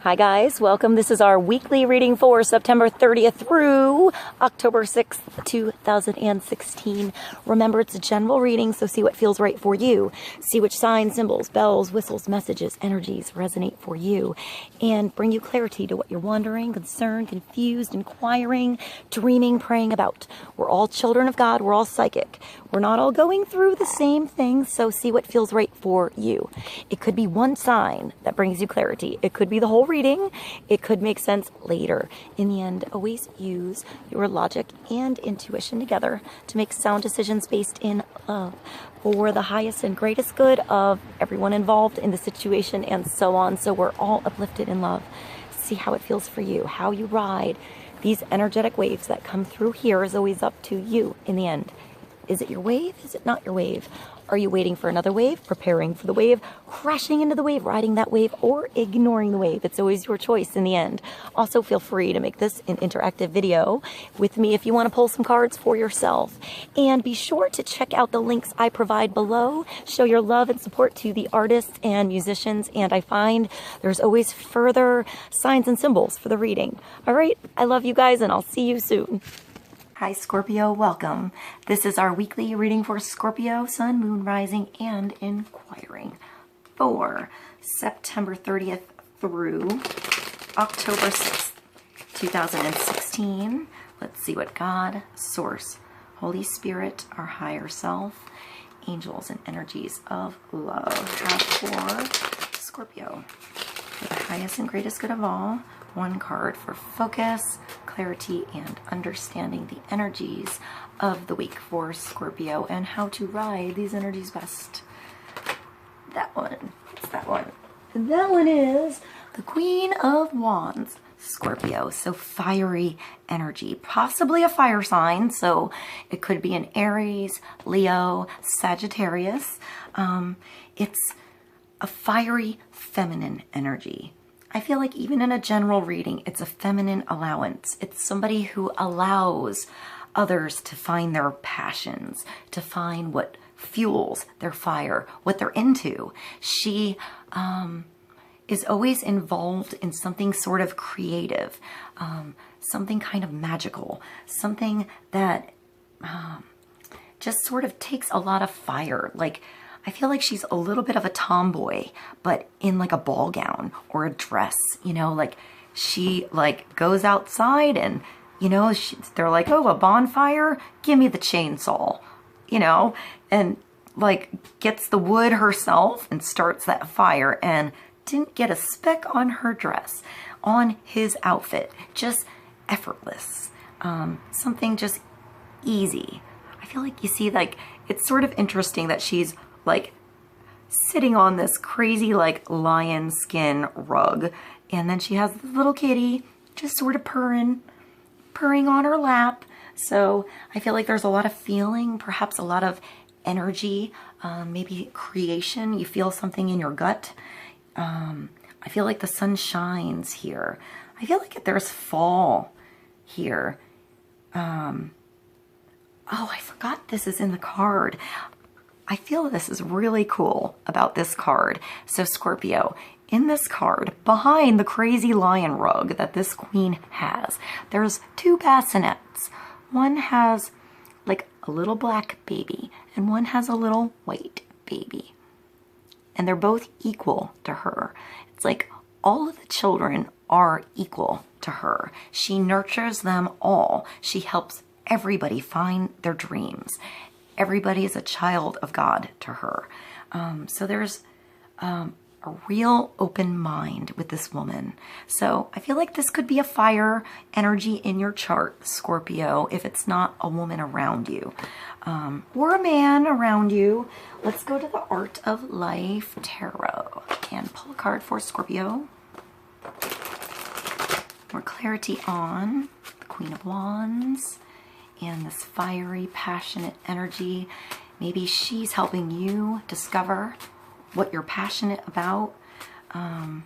Hi guys, welcome. This is our weekly reading for September 30th through October 6th, 2016. Remember, it's a general reading, so see what feels right for you. See which signs, symbols, bells, whistles, messages, energies resonate for you and bring you clarity to what you're wondering, concerned, confused, inquiring, dreaming, praying about. We're all children of God. We're all psychic. We're not all going through the same things, so see what feels right for you. It could be one sign that brings you clarity. It could be the whole reading. It could make sense later. In the end, always use your logic and intuition together to make sound decisions based in love for the highest and greatest good of everyone involved in the situation and so on. So we're all uplifted in love. See how it feels for you, how you ride. These energetic waves that come through here is always up to you in the end. Is it your wave? Is it not your wave? Are you waiting for another wave, preparing for the wave, crashing into the wave, riding that wave, or ignoring the wave? It's always your choice in the end. Also, feel free to make this an interactive video with me if you want to pull some cards for yourself. And be sure to check out the links I provide below. Show your love and support to the artists and musicians. And I find there's always further signs and symbols for the reading. All right, I love you guys, and I'll see you soon. Hi Scorpio, welcome. This is our weekly reading for Scorpio, Sun, Moon, Rising, and Inquiring for September 30th through October 6th, 2016. Let's see what God, Source, Holy Spirit, our higher self, angels, and energies of love have for Scorpio. For the highest and greatest good of all, one card for focus, clarity, and understanding the energies of the week for Scorpio and how to ride these energies best. That one. What's that one? And that one is the Queen of Wands, Scorpio. So fiery energy, possibly a fire sign. So it could be an Aries, Leo, Sagittarius. It's a fiery feminine energy. I feel like even in a general reading, it's a feminine allowance. It's somebody who allows others to find their passions, to find what fuels their fire, what they're into. She is always involved in something sort of creative, something kind of magical, something that just sort of takes a lot of fire. Like, I feel like she's a little bit of a tomboy, but in like a ball gown or a dress, you know, like she like goes outside and, you know, they're like, oh, a bonfire, give me the chainsaw, you know, and like gets the wood herself and starts that fire and didn't get a speck on her dress, on his outfit, just effortless, something just easy. I feel like, you see, like, it's sort of interesting that she's like sitting on this crazy like lion skin rug, and then she has this little kitty just sort of purring on her lap. So I feel like there's a lot of feeling, perhaps a lot of energy, maybe creation. You feel something in your gut. I feel like the sun shines here. I feel like there's fall here. Oh, I forgot this is in the card. I feel this is really cool about this card. So Scorpio, in this card, behind the crazy lion rug that this queen has, there's two bassinets. One has like a little black baby and one has a little white baby. And they're both equal to her. It's like all of the children are equal to her. She nurtures them all. She helps everybody find their dreams. Everybody is a child of God to her. So there's a real open mind with this woman. So I feel like this could be a fire energy in your chart, Scorpio, if it's not a woman around you or a man around you. Let's go to the Art of Life Tarot and pull a card for Scorpio. More clarity on the Queen of Wands. And this fiery, passionate energy. Maybe she's helping you discover what you're passionate about. I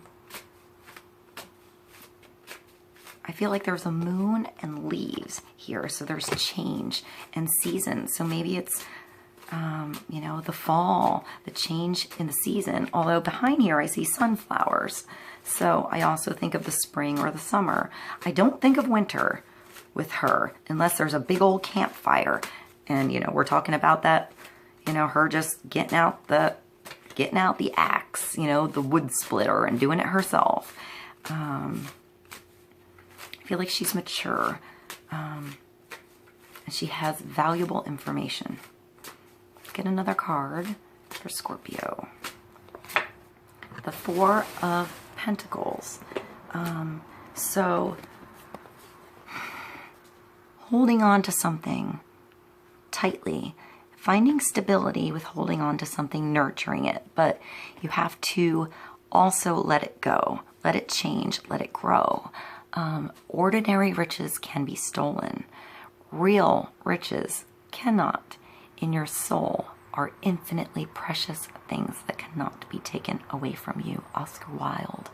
feel like there's a moon and leaves here. So there's change and seasons. So maybe it's, you know, the fall, the change in the season. Although behind here I see sunflowers. So I also think of the spring or the summer. I don't think of winter with her unless there's a big old campfire. And, you know, we're talking about that, you know, her just getting out the axe, you know, the wood splitter and doing it herself. I feel like she's mature. And she has valuable information. Let's get another card for Scorpio. The Four of Pentacles. So holding on to something tightly, finding stability with holding on to something, nurturing it, but you have to also let it go, let it change, let it grow. Ordinary riches can be stolen. Real riches cannot. In your soul are infinitely precious things that cannot be taken away from you. Oscar Wilde.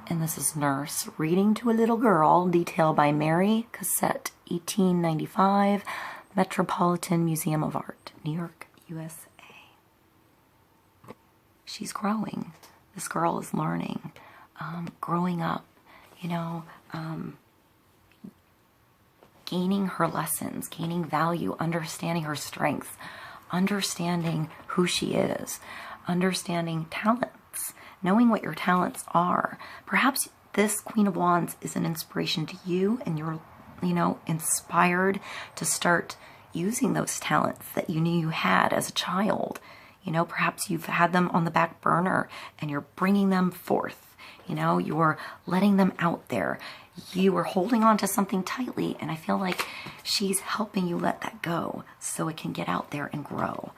And this is Nurse, reading to a little girl, detail by Mary Cassette, 1895, Metropolitan Museum of Art, New York, USA. She's growing. This girl is learning, growing up, you know, gaining her lessons, gaining value, understanding her strengths, understanding who she is, understanding talents, knowing what your talents are. Perhaps this Queen of Wands is an inspiration to you, and you're, you know, inspired to start using those talents that you knew you had as a child. You know, perhaps you've had them on the back burner and you're bringing them forth. You know, you're letting them out there. You are holding on to something tightly, and I feel like she's helping you let that go so it can get out there and grow.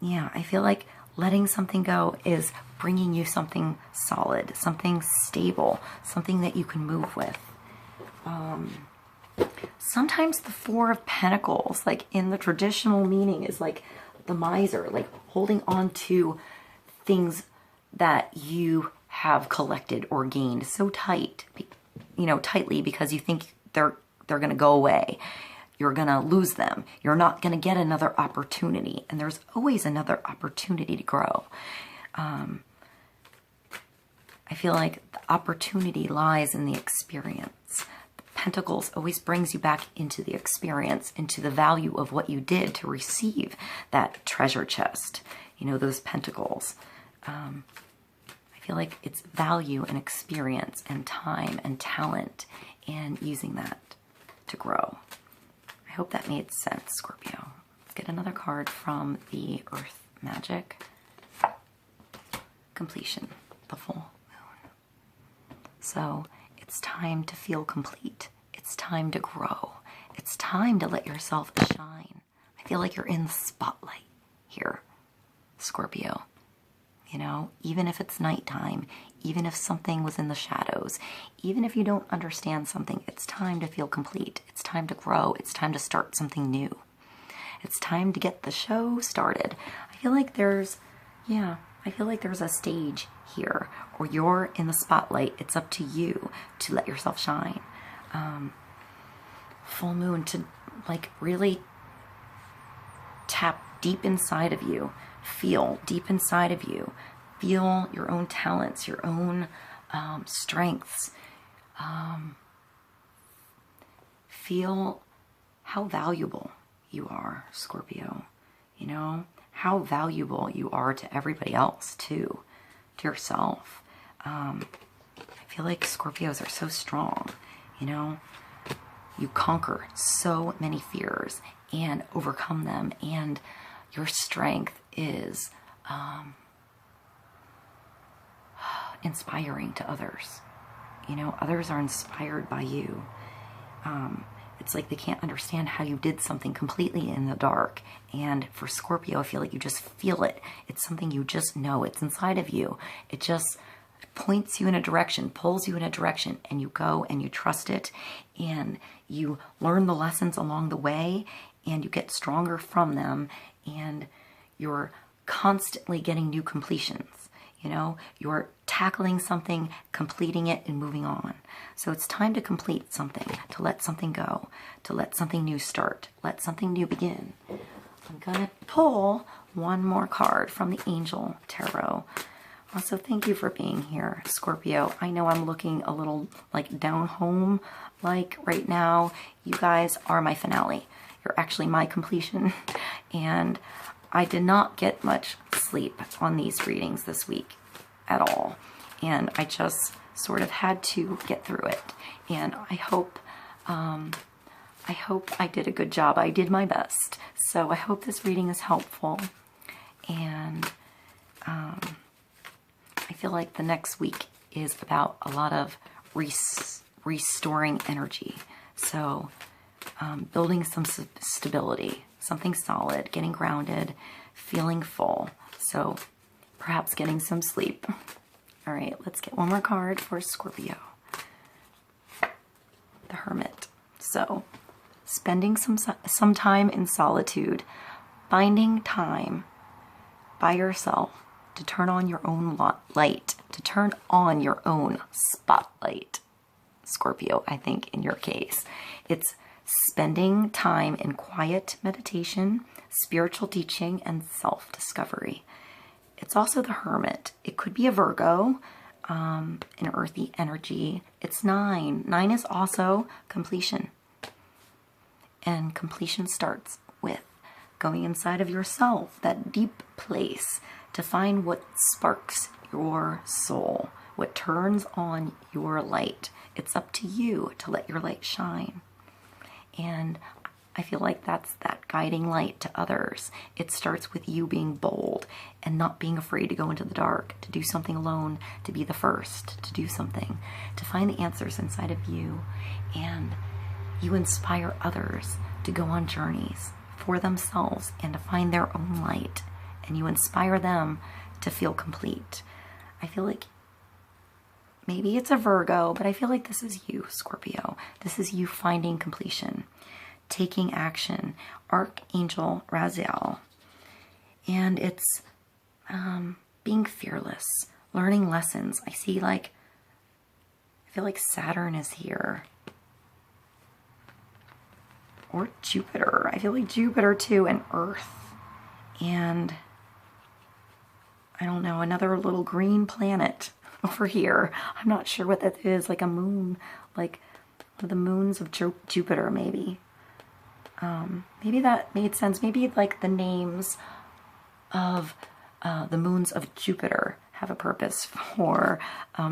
Yeah, I feel like letting something go is bringing you something solid, something stable, something that you can move with. Sometimes the Four of Pentacles, like in the traditional meaning, is like the miser, like holding on to things that you have collected or gained so tight, you know, tightly because you think they're going to go away. You're going to lose them. You're not going to get another opportunity. And there's always another opportunity to grow. I feel like the opportunity lies in the experience. The Pentacles always brings you back into the experience, into the value of what you did to receive that treasure chest. You know, those Pentacles. I feel like it's value and experience and time and talent and using that to grow. I hope that made sense, Scorpio. Let's get another card from the Earth Magic. Completion, the full moon. So it's time to feel complete. It's time to grow. It's time to let yourself shine. I feel like you're in the spotlight here, Scorpio. You know, even if it's nighttime, even if something was in the shadows, even if you don't understand something, it's time to feel complete. It's time to grow. It's time to start something new. It's time to get the show started. I feel like there's, I feel like there's a stage here, or you're in the spotlight. It's up to you to let yourself shine. Full moon to like really tap deep inside of you. Feel deep inside of you. Feel your own talents, your own strengths. Feel how valuable you are, Scorpio. You know, how valuable you are to everybody else, too. To yourself. I feel like Scorpios are so strong, you know. You conquer so many fears and overcome them, and your strength is inspiring to others. You know, others are inspired by you. It's like they can't understand how you did something completely in the dark. And for Scorpio, I feel like you just feel it. It's something you just know. It's inside of you. It just points you in a direction, pulls you in a direction, and you go and you trust it, and you learn the lessons along the way, and you get stronger from them, and you're constantly getting new completions. You know, you're tackling something, completing it, and moving on. So it's time to complete something, to let something go, to let something new start, let something new begin. I'm going to pull one more card from the Angel Tarot. Also, thank you for being here, Scorpio. I know I'm looking a little like down home like right now. You guys are my finale. You're actually my completion. And I did not get much sleep on these readings this week at all. And I just sort of had to get through it. And I hope I did a good job. I did my best. So I hope this reading is helpful. And I feel like the next week is about a lot of restoring energy. So building some stability, something solid, getting grounded, feeling full. So perhaps getting some sleep. All right, let's get one more card for Scorpio. The Hermit. So spending some time in solitude, finding time by yourself to turn on your own light, to turn on your own spotlight. Scorpio, I think in your case, it's spending time in quiet meditation, spiritual teaching, and self-discovery. It's also the Hermit. It could be a Virgo, an earthy energy. It's 9. 9 is also completion. And completion starts with going inside of yourself, that deep place, to find what sparks your soul, what turns on your light. It's up to you to let your light shine. And I feel like that's that guiding light to others. It starts with you being bold and not being afraid to go into the dark, to do something alone, to be the first, to do something, to find the answers inside of you. And you inspire others to go on journeys for themselves and to find their own light. And you inspire them to feel complete. I feel like maybe it's a Virgo, but I feel like this is you, Scorpio. This is you finding completion, taking action. Archangel Raziel. And it's being fearless, learning lessons. I feel like Saturn is here. Or Jupiter. I feel like Jupiter too, and Earth. And I don't know, another little green planet over here. I'm not sure what that is, like a moon, like one of the moons of Jupiter, maybe. Maybe that made sense. Maybe like the names of the moons of Jupiter have a purpose for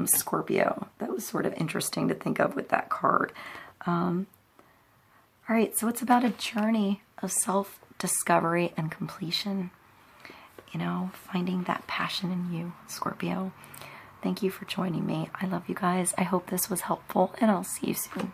Scorpio. That was sort of interesting to think of with that card. All right, so it's about a journey of self-discovery and completion. You know, finding that passion in you, Scorpio. Thank you for joining me. I love you guys. I hope this was helpful, and I'll see you soon.